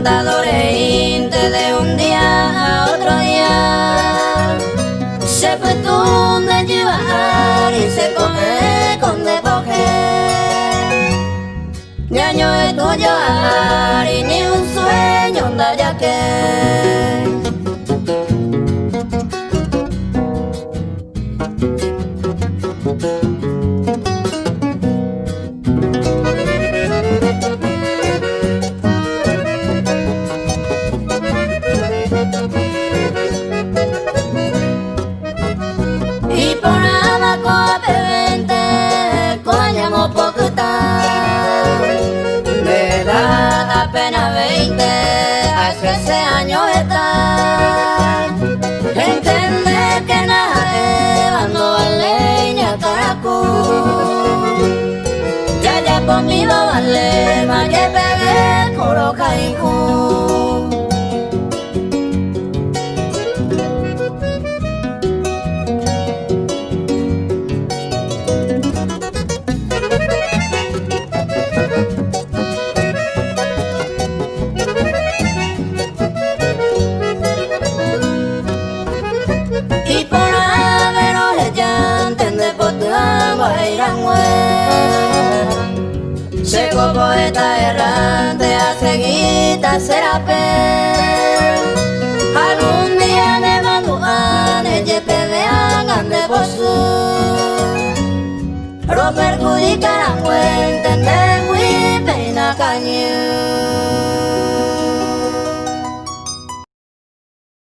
Doreinte de un día a otro día se pretende llevar y se come con despoje. Ni año es tuyo y ni un sueño anda ya que y por abajo pevente coñamos poco de edad apenas 20 hace ese año está entender que nada no vale ni a caracú ya conmigo vale más que pegué coro caijú. Y por haberos ya entender por tu agua se poeta errante a seguita será algún día de maduan ella te vean ande por su lo perjudicarán entender muy pena cañón.